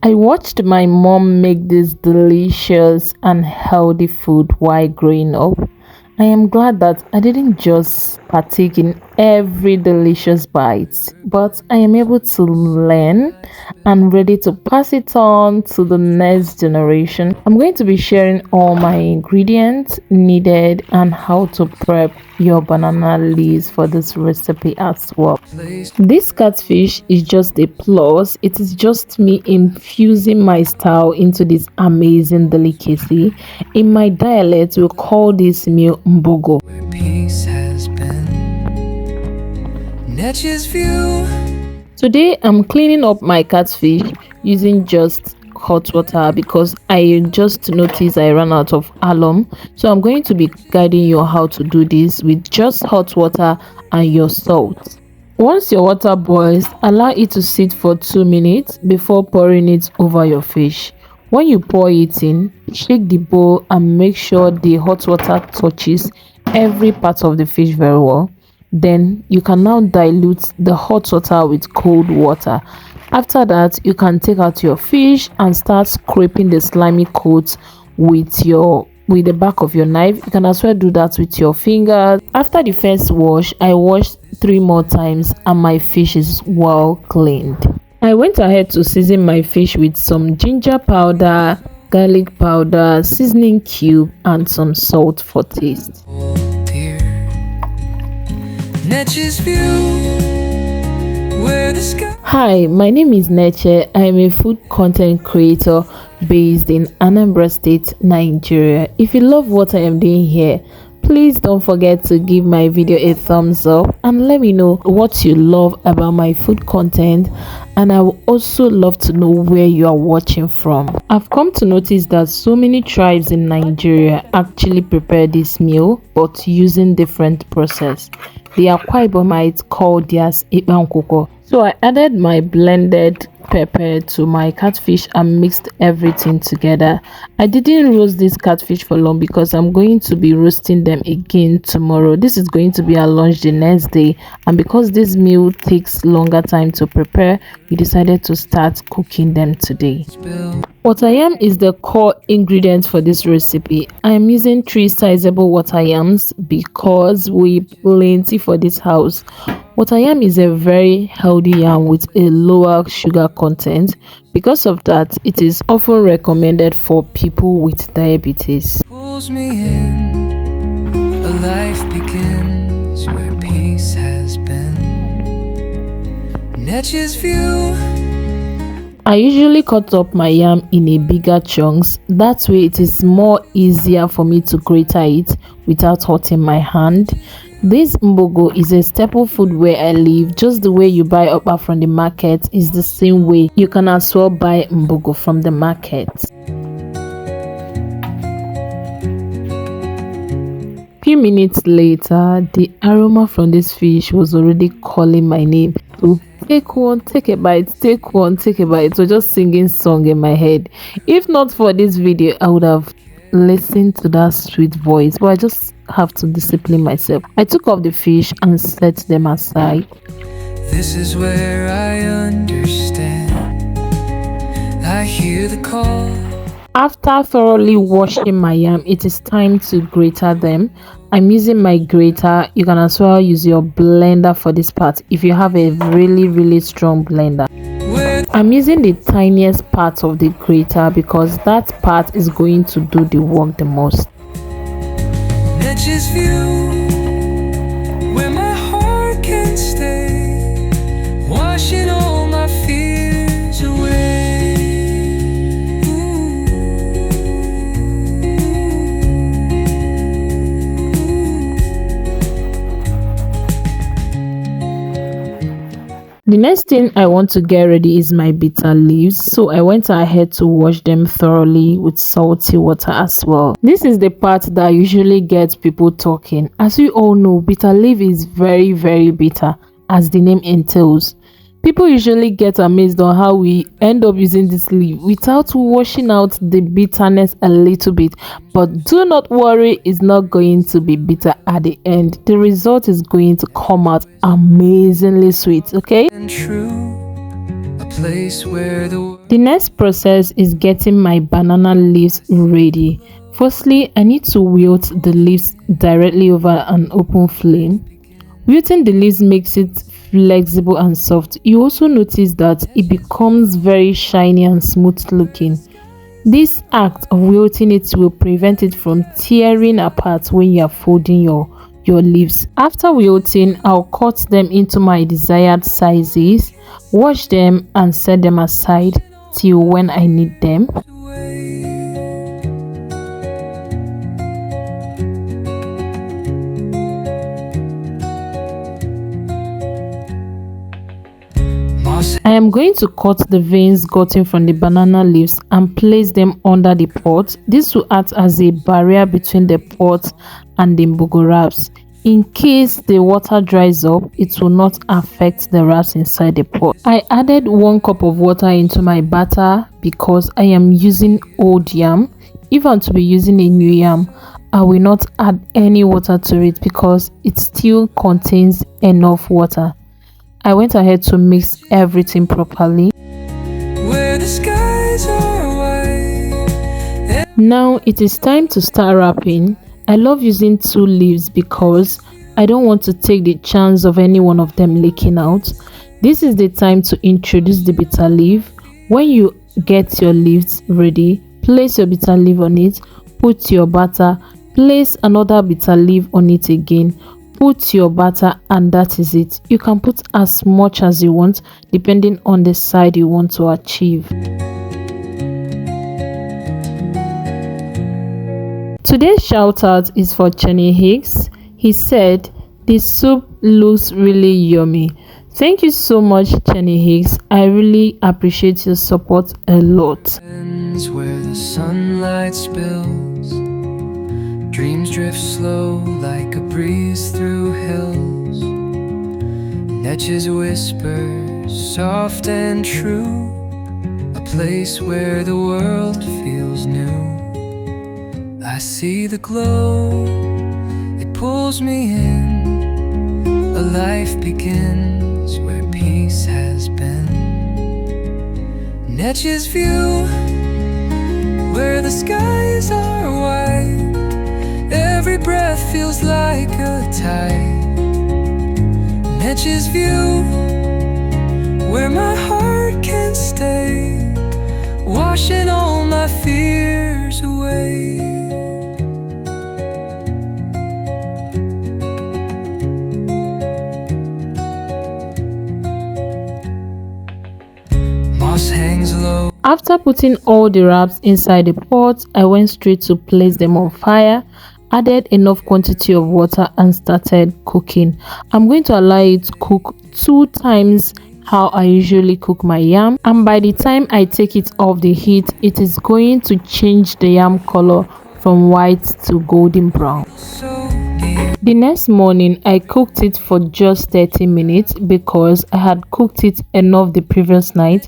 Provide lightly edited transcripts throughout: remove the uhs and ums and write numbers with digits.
I watched my mom make this delicious and healthy food while growing up. I am glad that I didn't just partake in every delicious bite, but I am able to learn and ready to pass it on to the next generation. I'm going to be sharing all my ingredients needed and how to prep your banana leaves for this recipe as well. This catfish is just a plus. It is just me infusing my style into this amazing delicacy. In my dialect, we call this meal Mbugu. Today, I'm cleaning up my catfish using just hot water because I just noticed I ran out of alum. So I'm going to be guiding you on how to do this with just hot water and your salt. Once your water boils, allow it to sit for 2 minutes before pouring it over your fish. When you pour it in, shake the bowl and make sure the hot water touches every part of the fish very well. Then you can now dilute the hot water with cold water. After that, you can take out your fish and start scraping the slimy coat with the back of your knife. You can as well do that with your fingers. After the first wash, I washed 3 more times and my fish is well cleaned. I went ahead to season my fish with some ginger powder, garlic powder, seasoning cube and some salt for taste. Hi, my name is Neche. I am a food content creator based in Anambra State, Nigeria. If you love what I am doing here, please don't forget to give my video a thumbs up and let me know what you love about my food content, and I would also love to know where you are watching from. I've come to notice that so many tribes in Nigeria actually prepare this meal but using different process. The Akwa Ibomites call theirs Ibankoko. So I added my blended pepper to my catfish and mixed everything together. I didn't roast this catfish for long because I'm going to be roasting them again tomorrow. This is going to be our lunch the next day, and because this meal takes longer time to prepare, we decided to start cooking them today. Water yam is the core ingredient for this recipe. I am using 3 sizable water yams because we plenty for this house. Water yam is a very healthy yam with a lower sugar content. Because of that, it is often recommended for people with diabetes. Pulls me in, a life begins where peace has been. Nature's view. I usually cut up my yam in a bigger chunks. That way it is more easier for me to grate it without hurting my hand. This Mbugu is a staple food where I live. Just the way you buy okpa from the market is the same way you can as well buy Mbugu from the market. Few minutes later, the aroma from this fish was already calling my name to take one, take a bite, take one, take a bite. So just singing song in my head. If not for this video, I would have listened to that sweet voice, but I just have to discipline myself. I took off the fish and set them aside. This is where I understand. I hear the call. After thoroughly washing my yam, it is time to grate them. I'm using my grater. You can as well use your blender for this part if you have a really strong blender. I'm using the tiniest part of the grater because that part is going to do the work the most. Where my heart can stay, washing all my fears away. The next thing I want to get ready is my bitter leaves, so I went ahead to wash them thoroughly with salty water as well. This is the part that usually gets people talking. As we all know, bitter leaf is very bitter, as the name entails. People usually get amazed on how we end up using this leaf without washing out the bitterness a little bit. But do not worry, it's not going to be bitter at the end. The result is going to come out amazingly sweet, okay? And true, a place where The next process is getting my banana leaves ready. Firstly, I need to wilt the leaves directly over an open flame. Wilting the leaves makes it flexible and soft. You also notice that it becomes very shiny and smooth looking. This act of wilting it will prevent it from tearing apart when you are folding your leaves. After wilting, I'll cut them into my desired sizes, wash them and set them aside till when I need them. I am going to cut the veins gotten from the banana leaves and place them under the pot. This will act as a barrier between the pot and the Mbugu wraps. In case the water dries up, it will not affect the wraps inside the pot. I added 1 cup of water into my batter because I am using old yam. If I'm to be using a new yam, I will not add any water to it because it still contains enough water. I went ahead to mix everything properly. where the skies are white. Now it is time to start wrapping. I love using 2 leaves because I don't want to take the chance of any one of them leaking out. This is the time to introduce the bitter leaf. When you get your leaves ready, place your bitter leaf on it, put your batter, place another bitter leaf on it again, put your batter, and that is it. You can put as much as you want depending on the side you want to achieve. Today's shout out is for Chenny Hicks. He said, "This soup looks really yummy." Thank you so much, Chenny Hicks. I really appreciate your support a lot. Where the sunlight spills, dreams drift slow like a breeze through hills. Netches whisper, soft and true, a place where the world feels new. I see the glow, it pulls me in. A life begins where peace has been. Netches view, where the skies are white. Every breath feels like a tide. Netches view, where my heart can stay, washing all my fears away. Moss hangs low. After putting all the wraps inside the pot, I went straight to place them on fire, added enough quantity of water and started cooking. I'm going to allow it to cook 2 times how I usually cook my yam, and by the time I take it off the heat, it is going to change the yam color from white to golden brown. The next morning, I cooked it for just 30 minutes because I had cooked it enough the previous night.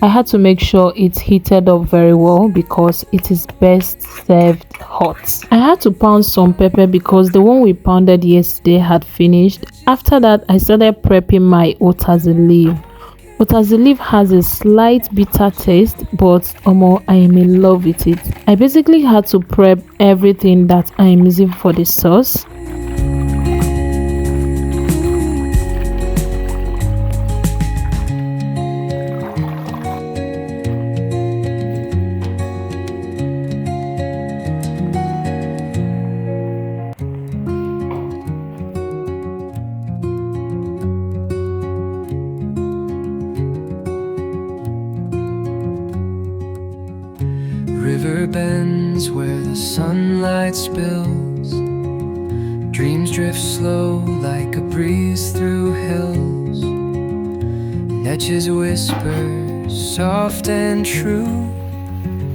I had to make sure it heated up very well because it is best served hot. I had to pound some pepper because the one we pounded yesterday had finished. After that, I started prepping my utazi leaf. Utazi leaf has a slight bitter taste, but I am in love with it. I basically had to prep everything that I am using for the sauce. River bends where the sunlight spills. Dreams drift slow like a breeze through hills. Netches whisper, soft and true,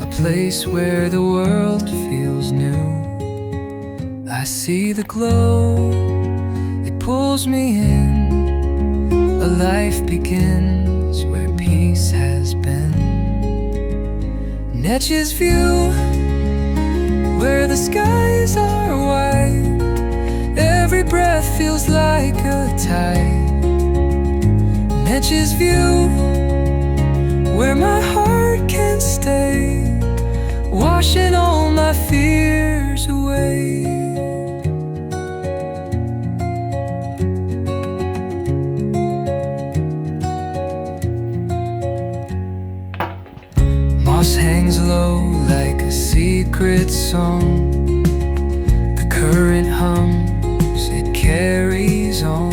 a place where the world feels new. I see the glow, it pulls me in. A life begins where peace has been. Netches view, where the skies are white. Every breath feels like a tide. Netches view, where my heart can stay, washing all my fears away. Moss hangs low like a secret song. The current hums, it carries on.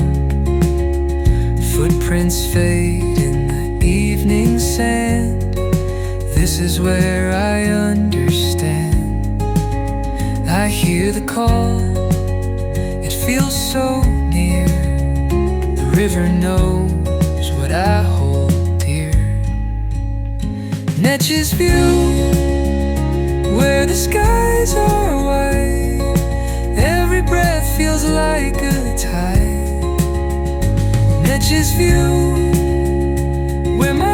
Footprints fade in the evening sand. This is where I understand. I hear the call, it feels so near. The river knows what I hold dear. Netch's view, where the skies are white, every breath feels like a tide. Netch's view, where my